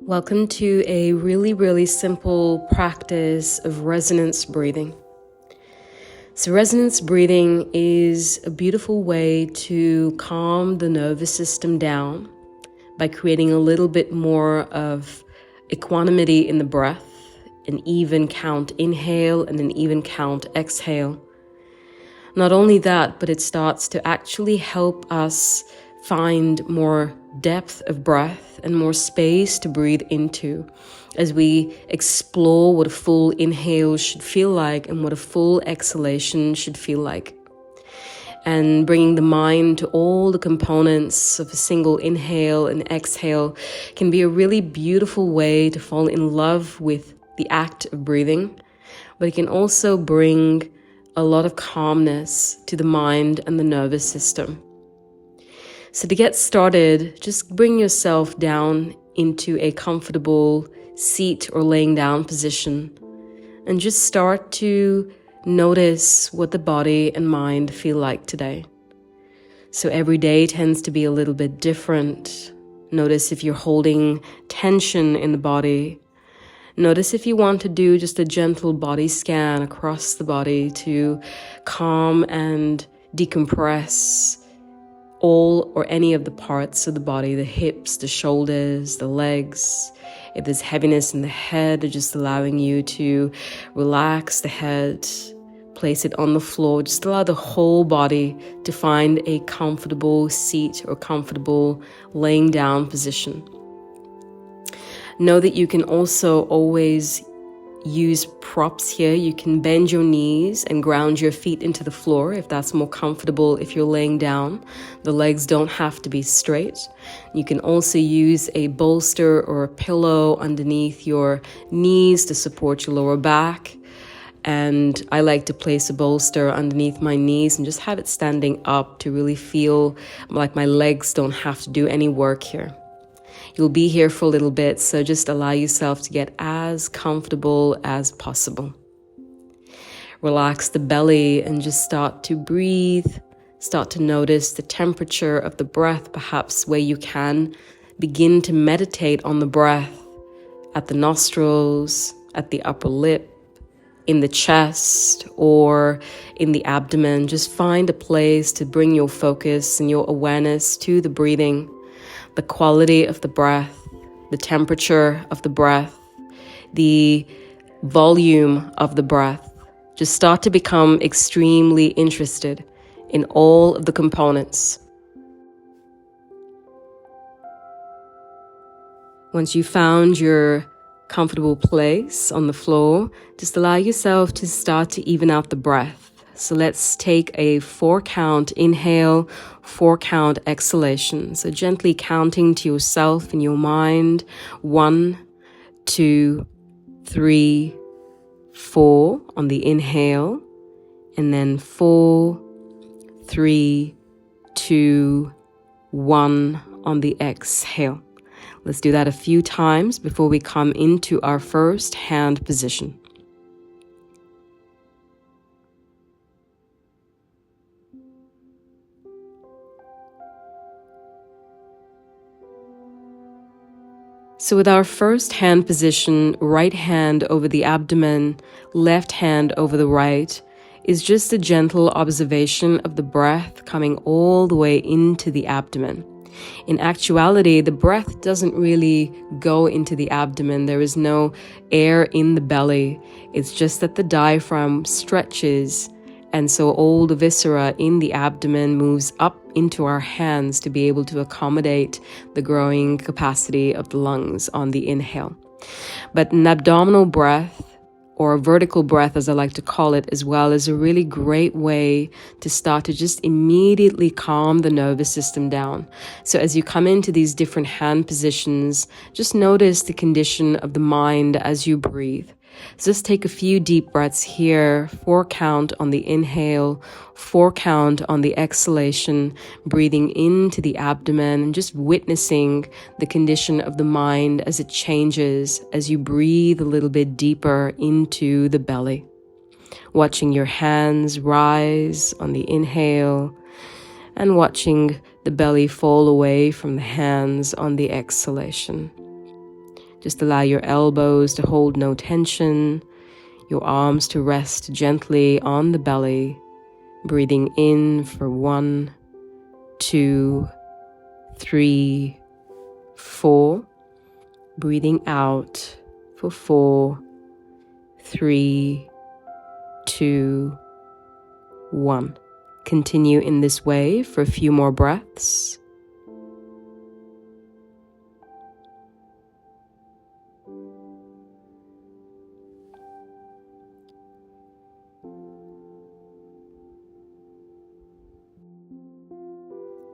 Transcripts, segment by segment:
Welcome to a really simple practice of resonance breathing. So resonance breathing is a beautiful way to calm the nervous system down by creating a little bit more of equanimity in the breath, an even count inhale and an even count exhale. Not only that, but it starts to actually help us find more depth of breath and more space to breathe into as we explore what a full inhale should feel like and what a full exhalation should feel like. And bringing the mind to all the components of a single inhale and exhale can be a really beautiful way to fall in love with the act of breathing, but it can also bring a lot of calmness to the mind and the nervous system. So to get started, just bring yourself down into a comfortable seat or laying down position and just start to notice what the body and mind feel like today. So every day tends to be a little bit different. Notice if you're holding tension in the body. Notice if you want to do just a gentle body scan across the body to calm and decompress all or any of the parts of the body, the hips, the shoulders, the legs. If there's heaviness in the head, just allowing you to relax the head, place it on the floor. Just allow the whole body to find a comfortable seat or comfortable laying down position. Know that you can also always use props here. You can bend your knees and ground your feet into the floor if that's more comfortable if you're laying down. The legs don't have to be straight. You can also use a bolster or a pillow underneath your knees to support your lower back. And I like to place a bolster underneath my knees and just have it standing up to really feel like my legs don't have to do any work here. You'll be here for a little bit, so just allow yourself to get as comfortable as possible. Relax the belly and just start to breathe. Start to notice the temperature of the breath, perhaps where you can. Begin to meditate on the breath at the nostrils, at the upper lip, in the chest, or in the abdomen. Just find a place to bring your focus and your awareness to the breathing. The quality of the breath, the temperature of the breath, the volume of the breath. Just start to become extremely interested in all of the components. Once you found your comfortable place on the floor, just allow yourself to start to even out the breath. So let's take a 4-count inhale, 4-count exhalation. So gently counting to yourself in your mind. 1, 2, 3, 4 on the inhale. And then 4, 3, 2, 1 on the exhale. Let's do that a few times before we come into our first hand position. So with our first hand position, right hand over the abdomen, left hand over the right, is just a gentle observation of the breath coming all the way into the abdomen. In actuality, the breath doesn't really go into the abdomen. There is no air in the belly. It's just that the diaphragm stretches, and so all the viscera in the abdomen moves up into our hands to be able to accommodate the growing capacity of the lungs on the inhale. But an abdominal breath, or a vertical breath as I like to call it as well, is a really great way to start to just immediately calm the nervous system down. So as you come into these different hand positions, just notice the condition of the mind as you breathe. So just take a few deep breaths here, 4-count on the inhale, 4-count on the exhalation, breathing into the abdomen and just witnessing the condition of the mind as it changes as you breathe a little bit deeper into the belly. Watching your hands rise on the inhale and watching the belly fall away from the hands on the exhalation. Just allow your elbows to hold no tension, your arms to rest gently on the belly, breathing in for 1, 2, 3, 4. Breathing out for 4, 3, 2, 1. Continue in this way for a few more breaths.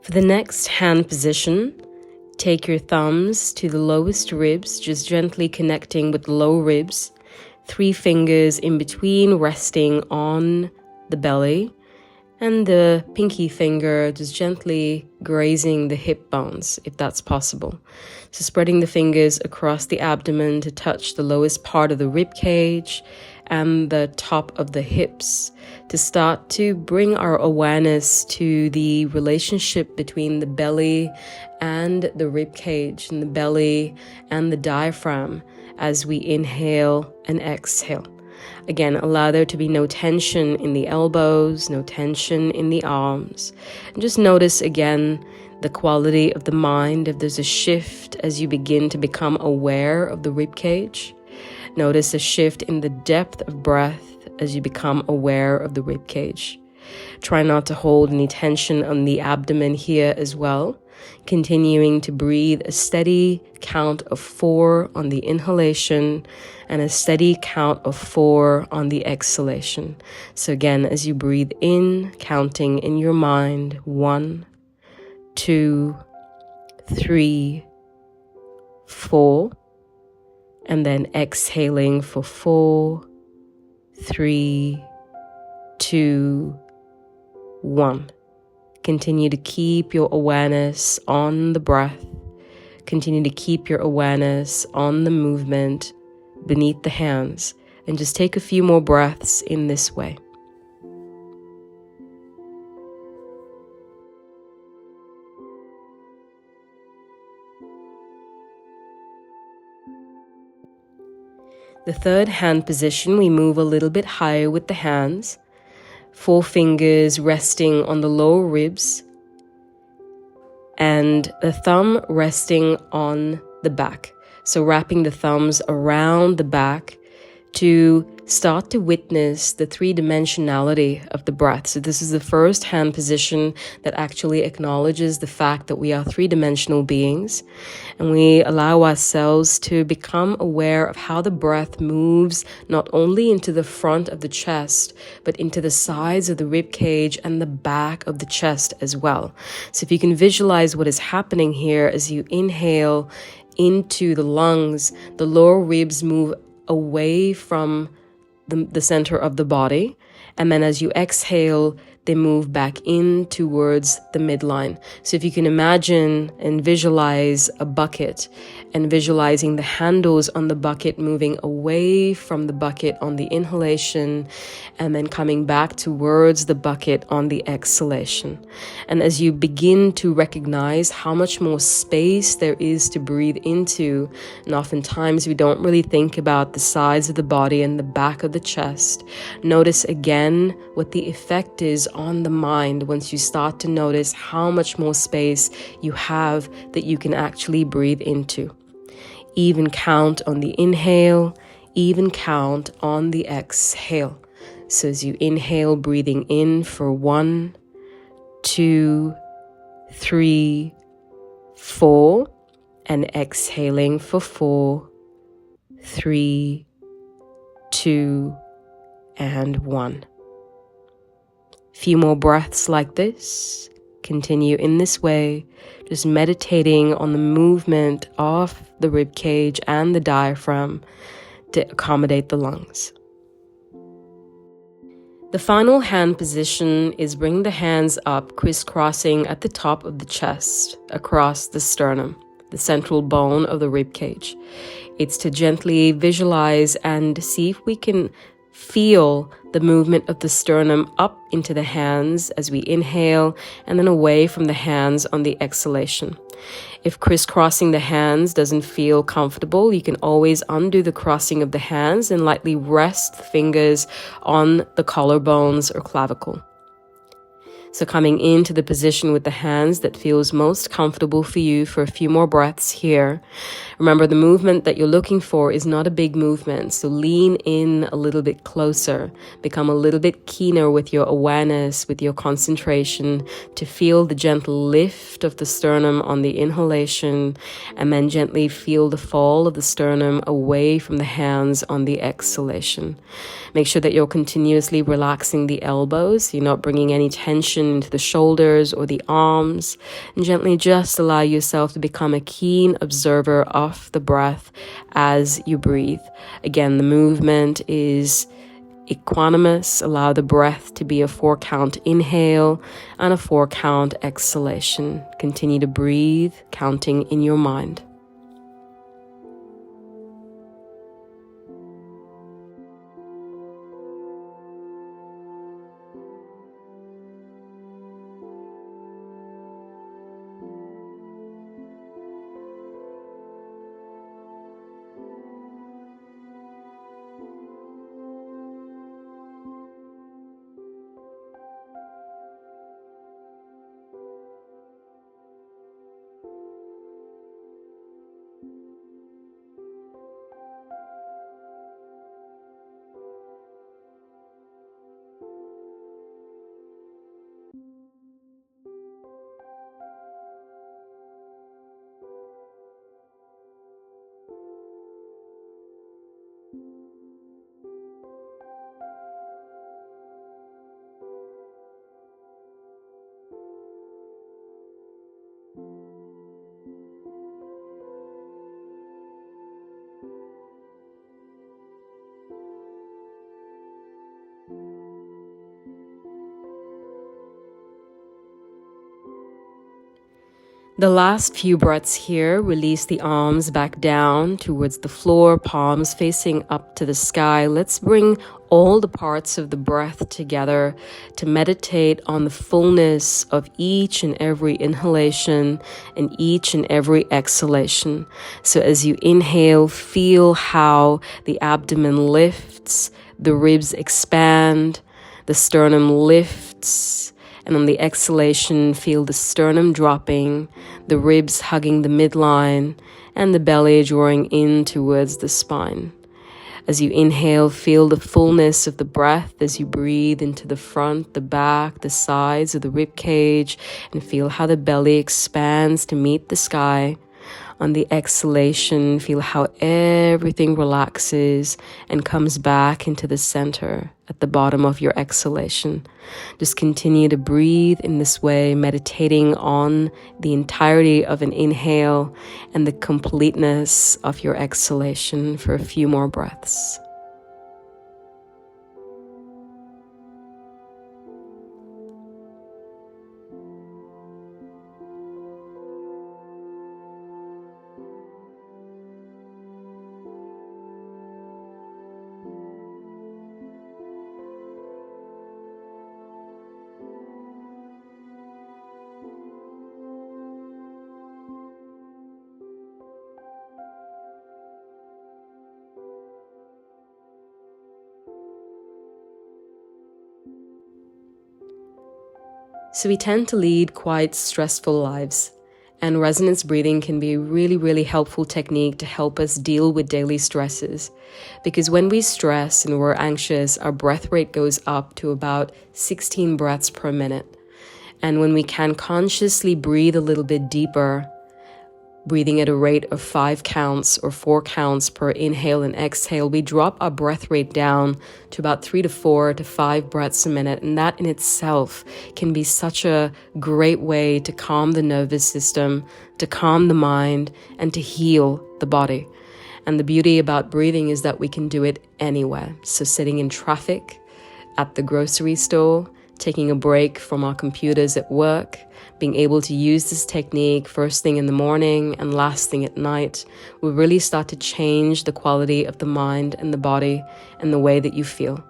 For the next hand position, take your thumbs to the lowest ribs, just gently connecting with the low ribs. 3 fingers in between, resting on the belly, and the pinky finger just gently grazing the hip bones, if that's possible. So spreading the fingers across the abdomen to touch the lowest part of the rib cage and the top of the hips, to start to bring our awareness to the relationship between the belly and the rib cage, and the belly and the diaphragm as we inhale and exhale. Again, allow there to be no tension in the elbows, no tension in the arms. And just notice again the quality of the mind, if there's a shift as you begin to become aware of the rib cage. Notice a shift in the depth of breath as you become aware of the rib cage. Try not to hold any tension on the abdomen here as well. Continuing to breathe a steady count of 4 on the inhalation and a steady count of 4 on the exhalation. So again, as you breathe in, counting in your mind 1, 2, 3, 4, and then exhaling for 4, 3, 2, 1. Continue to keep your awareness on the breath. Continue to keep your awareness on the movement beneath the hands. And just take a few more breaths in this way. The third hand position, we move a little bit higher with the hands. 4 fingers resting on the lower ribs and the thumb resting on the back. So wrapping the thumbs around the back to start to witness the 3-dimensionality of the breath. So this is the first hand position that actually acknowledges the fact that we are 3-dimensional beings, and we allow ourselves to become aware of how the breath moves not only into the front of the chest, but into the sides of the rib cage and the back of the chest as well. So if you can visualize what is happening here as you inhale into the lungs, the lower ribs move away from the center of the body, and then as you exhale, they move back in towards the midline. So if you can imagine and visualize a bucket, and visualizing the handles on the bucket moving away from the bucket on the inhalation, and then coming back towards the bucket on the exhalation. And as you begin to recognize how much more space there is to breathe into, and oftentimes we don't really think about the sides of the body and the back of the chest, notice again what the effect is on the mind once you start to notice how much more space you have that you can actually breathe into. Even count on the inhale, even count on the exhale. So as you inhale, breathing in for 1, 2, 3, 4, and exhaling for 4, 3, 2, and 1. Few more breaths like this. Continue in this way, just meditating on the movement of the rib cage and the diaphragm to accommodate the lungs. The final hand position is bring the hands up, crisscrossing at the top of the chest, across the sternum, the central bone of the rib cage. It's to gently visualize and see if we can Feel the movement of the sternum up into the hands as we inhale and then away from the hands on the exhalation. If crisscrossing the hands doesn't feel comfortable, you can always undo the crossing of the hands and lightly rest the fingers on the collarbones or clavicle. So coming into the position with the hands that feels most comfortable for you for a few more breaths here. Remember, the movement that you're looking for is not a big movement, so lean in a little bit closer. Become a little bit keener with your awareness, with your concentration, to feel the gentle lift of the sternum on the inhalation, and then gently feel the fall of the sternum away from the hands on the exhalation. Make sure that you're continuously relaxing the elbows. You're not bringing any tension into the shoulders or the arms, and gently just allow yourself to become a keen observer of the breath as you breathe. Again, the movement is equanimous. Allow the breath to be a 4-count inhale and a 4-count exhalation. Continue to breathe, counting in your mind. The last few breaths here, release the arms back down towards the floor, palms facing up to the sky. Let's bring all the parts of the breath together to meditate on the fullness of each and every inhalation and each and every exhalation. So as you inhale, feel how the abdomen lifts, the ribs expand, the sternum lifts, and on the exhalation, feel the sternum dropping, the ribs hugging the midline, and the belly drawing in towards the spine. As you inhale, feel the fullness of the breath as you breathe into the front, the back, the sides of the rib cage, and feel how the belly expands to meet the sky. On the exhalation, feel how everything relaxes and comes back into the center at the bottom of your exhalation. Just continue to breathe in this way, meditating on the entirety of an inhale and the completeness of your exhalation for a few more breaths. So we tend to lead quite stressful lives, and resonance breathing can be a really, really helpful technique to help us deal with daily stresses. Because when we stress and we're anxious, our breath rate goes up to about 16 breaths per minute. And when we can consciously breathe a little bit deeper, breathing at a rate of 5 counts or 4 counts per inhale and exhale, we drop our breath rate down to about 3 to 4 to 5 breaths a minute. And that in itself can be such a great way to calm the nervous system, to calm the mind, and to heal the body. And the beauty about breathing is that we can do it anywhere. So sitting in traffic, at the grocery store, taking a break from our computers at work, being able to use this technique first thing in the morning and last thing at night will really start to change the quality of the mind and the body and the way that you feel.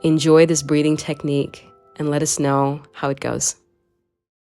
Enjoy this breathing technique and let us know how it goes.